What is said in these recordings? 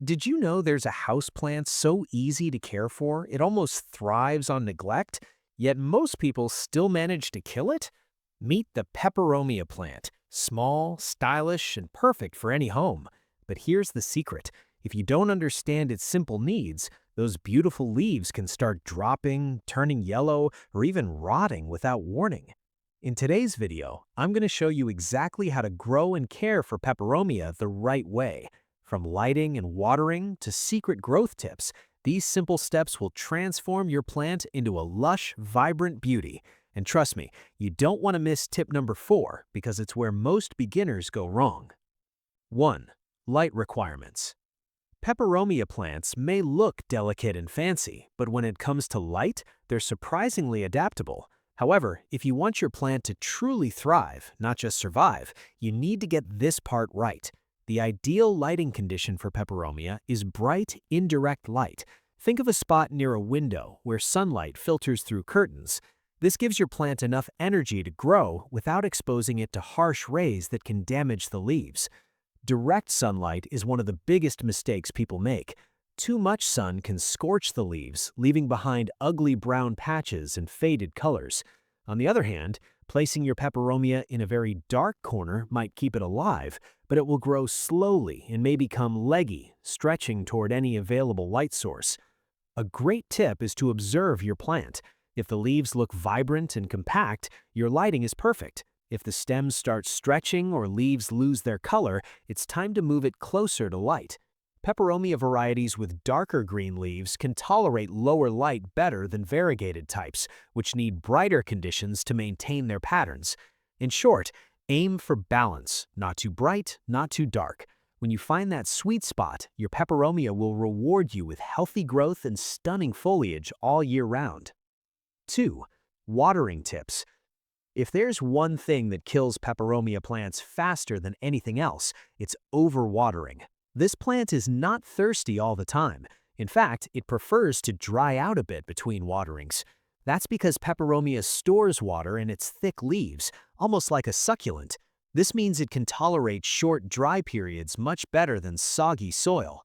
Did you know there's a houseplant so easy to care for, it almost thrives on neglect, yet most people still manage to kill it? Meet the Peperomia plant. Small, stylish, and perfect for any home. But here's the secret. If you don't understand its simple needs, those beautiful leaves can start dropping, turning yellow, or even rotting without warning. In today's video, I'm going to show you exactly how to grow and care for Peperomia the right way. From lighting and watering to secret growth tips, these simple steps will transform your plant into a lush, vibrant beauty. And trust me, you don't want to miss tip number 4 because it's where most beginners go wrong. 1. Light requirements. Peperomia plants may look delicate and fancy, but when it comes to light, they're surprisingly adaptable. However, if you want your plant to truly thrive, not just survive, you need to get this part right. The ideal lighting condition for Peperomia is bright, indirect light. Think of a spot near a window where sunlight filters through curtains. This gives your plant enough energy to grow without exposing it to harsh rays that can damage the leaves. Direct sunlight is one of the biggest mistakes people make. Too much sun can scorch the leaves, leaving behind ugly brown patches and faded colors. On the other hand, placing your Peperomia in a very dark corner might keep it alive, but it will grow slowly and may become leggy, stretching toward any available light source. A great tip is to observe your plant. If the leaves look vibrant and compact, your lighting is perfect. If the stems start stretching or leaves lose their color, it's time to move it closer to light. Peperomia varieties with darker green leaves can tolerate lower light better than variegated types, which need brighter conditions to maintain their patterns. In short, aim for balance, not too bright, not too dark. When you find that sweet spot, your Peperomia will reward you with healthy growth and stunning foliage all year round. 2. Watering tips. If there's one thing that kills Peperomia plants faster than anything else, it's overwatering. This plant is not thirsty all the time. In fact, it prefers to dry out a bit between waterings. That's because Peperomia stores water in its thick leaves, almost like a succulent. This means it can tolerate short dry periods much better than soggy soil.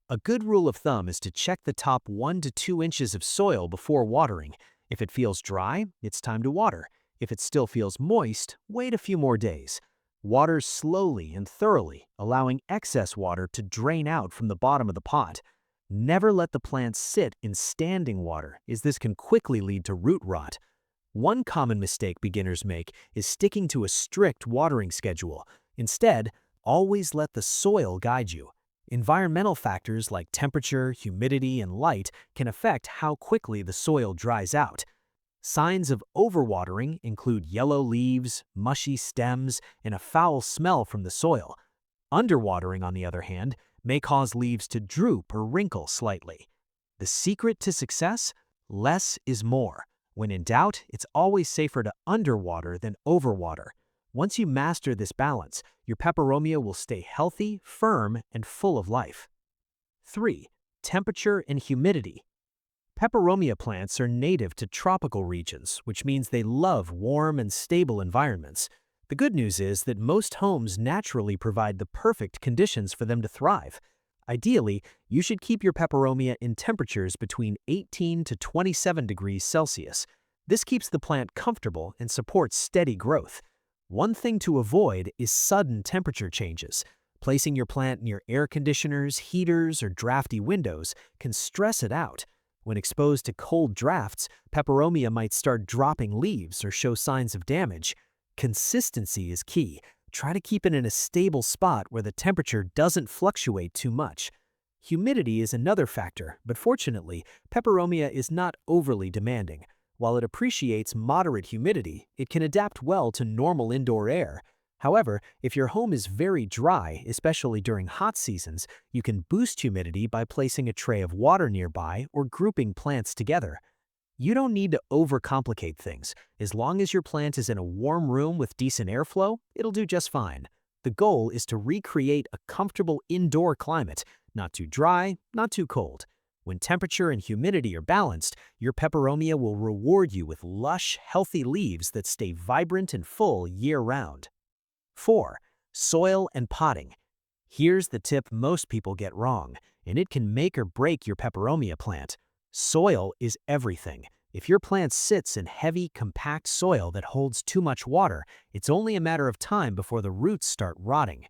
A good rule of thumb is to check the top 1 to 2 inches of soil before watering. If it feels dry, it's time to water. If it still feels moist, wait a few more days. Water slowly and thoroughly, allowing excess water to drain out from the bottom of the pot. Never let the plant sit in standing water, as this can quickly lead to root rot. One common mistake beginners make is sticking to a strict watering schedule. Instead, always let the soil guide you. Environmental factors like temperature, humidity, and light can affect how quickly the soil dries out. Signs of overwatering include yellow leaves, mushy stems, and a foul smell from the soil. Underwatering, on the other hand, may cause leaves to droop or wrinkle slightly. The secret to success? Less is more. When in doubt, it's always safer to underwater than overwater. Once you master this balance, your Peperomia will stay healthy, firm, and full of life. 3. Temperature and humidity. Peperomia plants are native to tropical regions, which means they love warm and stable environments. The good news is that most homes naturally provide the perfect conditions for them to thrive. Ideally, you should keep your Peperomia in temperatures between 18 to 27 degrees Celsius. This keeps the plant comfortable and supports steady growth. One thing to avoid is sudden temperature changes. Placing your plant near air conditioners, heaters, or drafty windows can stress it out. When exposed to cold drafts, Peperomia might start dropping leaves or show signs of damage. Consistency is key. Try to keep it in a stable spot where the temperature doesn't fluctuate too much. Humidity is another factor, but fortunately, Peperomia is not overly demanding. While it appreciates moderate humidity, it can adapt well to normal indoor air. However, if your home is very dry, especially during hot seasons, you can boost humidity by placing a tray of water nearby or grouping plants together. You don't need to overcomplicate things. As long as your plant is in a warm room with decent airflow, it'll do just fine. The goal is to recreate a comfortable indoor climate, not too dry, not too cold. When temperature and humidity are balanced, your Peperomia will reward you with lush, healthy leaves that stay vibrant and full year-round. 4. Soil and potting. Here's the tip most people get wrong. and it can make or break your peperomia plant. Soil is everything. If your plant sits in heavy, compact soil that holds too much water, it's only a matter of time before the roots start rotting.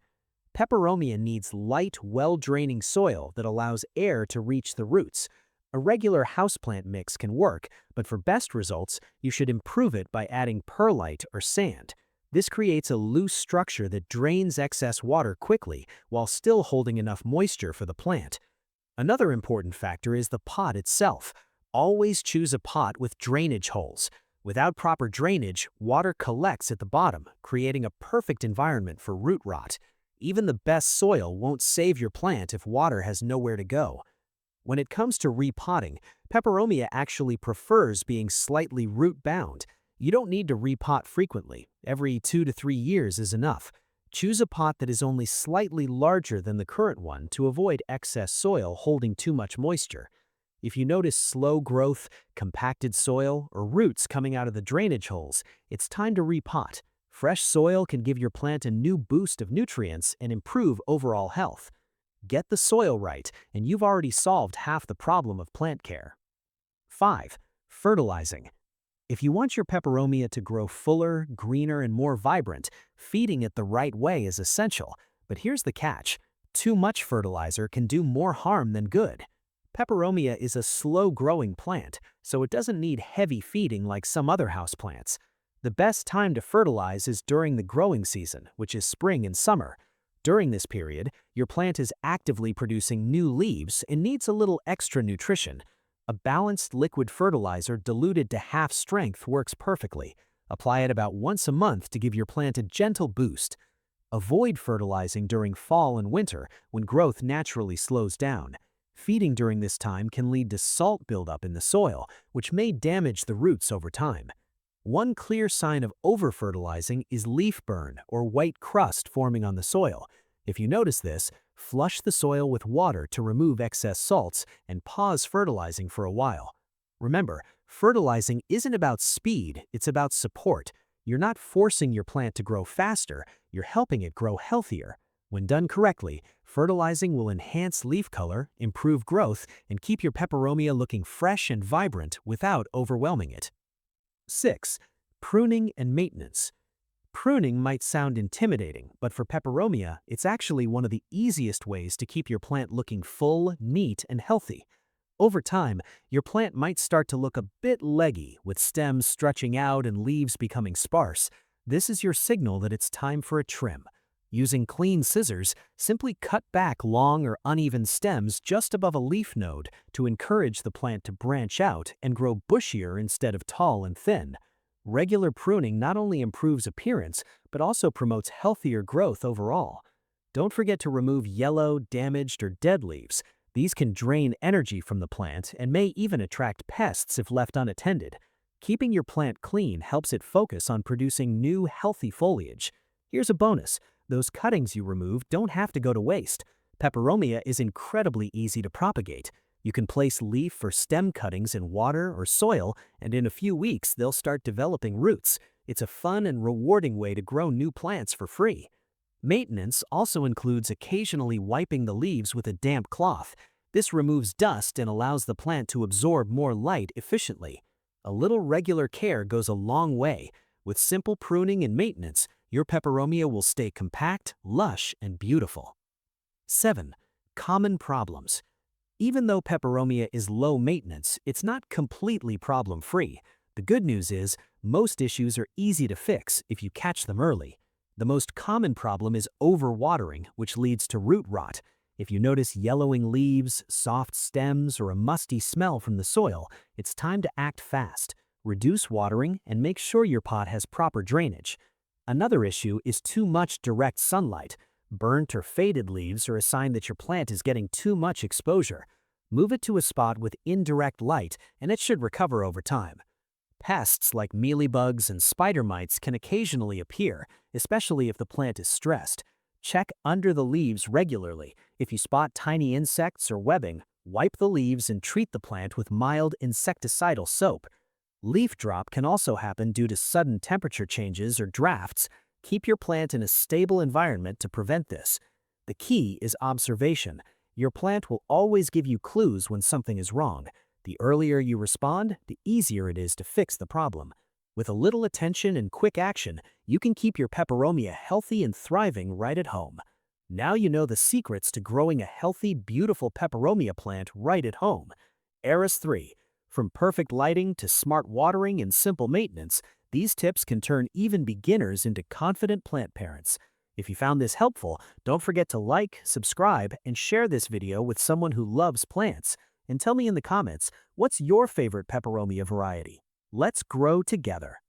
Peperomia needs light, well-draining soil that allows air to reach the roots. A regular houseplant mix can work, but for best results, you should improve it by adding perlite or sand. This creates a loose structure that drains excess water quickly while still holding enough moisture for the plant. Another important factor is the pot itself. Always choose a pot with drainage holes. Without proper drainage, water collects at the bottom, creating a perfect environment for root rot. Even the best soil won't save your plant if water has nowhere to go. When it comes to repotting, peperomia actually prefers being slightly root-bound. You don't need to repot frequently. Every 2 to 3 years is enough. Choose a pot that is only slightly larger than the current one to avoid excess soil holding too much moisture. If you notice slow growth, compacted soil, or roots coming out of the drainage holes, it's time to repot. Fresh soil can give your plant a new boost of nutrients and improve overall health. Get the soil right, and you've already solved half the problem of plant care. 5. Fertilizing. If you want your peperomia to grow fuller, greener, and more vibrant, feeding it the right way is essential. But here's the catch. Too much fertilizer can do more harm than good. Peperomia is a slow-growing plant, so it doesn't need heavy feeding like some other houseplants. The best time to fertilize is during the growing season, which is spring and summer. During this period, your plant is actively producing new leaves and needs a little extra nutrition. A balanced liquid fertilizer diluted to half strength works perfectly. Apply it about once a month to give your plant a gentle boost. Avoid fertilizing during fall and winter when growth naturally slows down. Feeding during this time can lead to salt buildup in the soil, which may damage the roots over time. One clear sign of over-fertilizing is leaf burn or white crust forming on the soil. If you notice this, flush the soil with water to remove excess salts and pause fertilizing for a while. Remember, fertilizing isn't about speed, it's about support. You're not forcing your plant to grow faster, you're helping it grow healthier. When done correctly, fertilizing will enhance leaf color, improve growth, and keep your peperomia looking fresh and vibrant without overwhelming it. 6. Pruning and maintenance. Pruning might sound intimidating, but for peperomia, it's actually one of the easiest ways to keep your plant looking full, neat, and healthy. Over time, your plant might start to look a bit leggy, with stems stretching out and leaves becoming sparse. This is your signal that it's time for a trim. Using clean scissors, simply cut back long or uneven stems just above a leaf node to encourage the plant to branch out and grow bushier instead of tall and thin. Regular pruning not only improves appearance, but also promotes healthier growth overall. Don't forget to remove yellow, damaged, or dead leaves. These can drain energy from the plant and may even attract pests if left unattended. Keeping your plant clean helps it focus on producing new, healthy foliage. Here's a bonus. Those cuttings you remove don't have to go to waste. Peperomia is incredibly easy to propagate. You can place leaf or stem cuttings in water or soil, and in a few weeks they'll start developing roots. It's a fun and rewarding way to grow new plants for free. Maintenance also includes occasionally wiping the leaves with a damp cloth. This removes dust and allows the plant to absorb more light efficiently. A little regular care goes a long way. With simple pruning and maintenance, your peperomia will stay compact, lush, and beautiful. 7. Common problems. Even though peperomia is low maintenance, it's not completely problem-free. The good news is, most issues are easy to fix if you catch them early. The most common problem is overwatering, which leads to root rot. If you notice yellowing leaves, soft stems, or a musty smell from the soil, it's time to act fast. Reduce watering and make sure your pot has proper drainage. Another issue is too much direct sunlight. Burnt or faded leaves are a sign that your plant is getting too much exposure. Move it to a spot with indirect light and it should recover over time. Pests like mealybugs and spider mites can occasionally appear, especially if the plant is stressed. Check under the leaves regularly. If you spot tiny insects or webbing, wipe the leaves and treat the plant with mild insecticidal soap. Leaf drop can also happen due to sudden temperature changes or drafts. Keep your plant in a stable environment to prevent this. The key is observation. Your plant will always give you clues when something is wrong. The earlier you respond, the easier it is to fix the problem. With a little attention and quick action, you can keep your peperomia healthy and thriving right at home. Now you know the secrets to growing a healthy, beautiful peperomia plant right at home. Eris 3. From perfect lighting to smart watering and simple maintenance, these tips can turn even beginners into confident plant parents. If you found this helpful, don't forget to like, subscribe, and share this video with someone who loves plants. And tell me in the comments, what's your favorite peperomia variety? Let's grow together.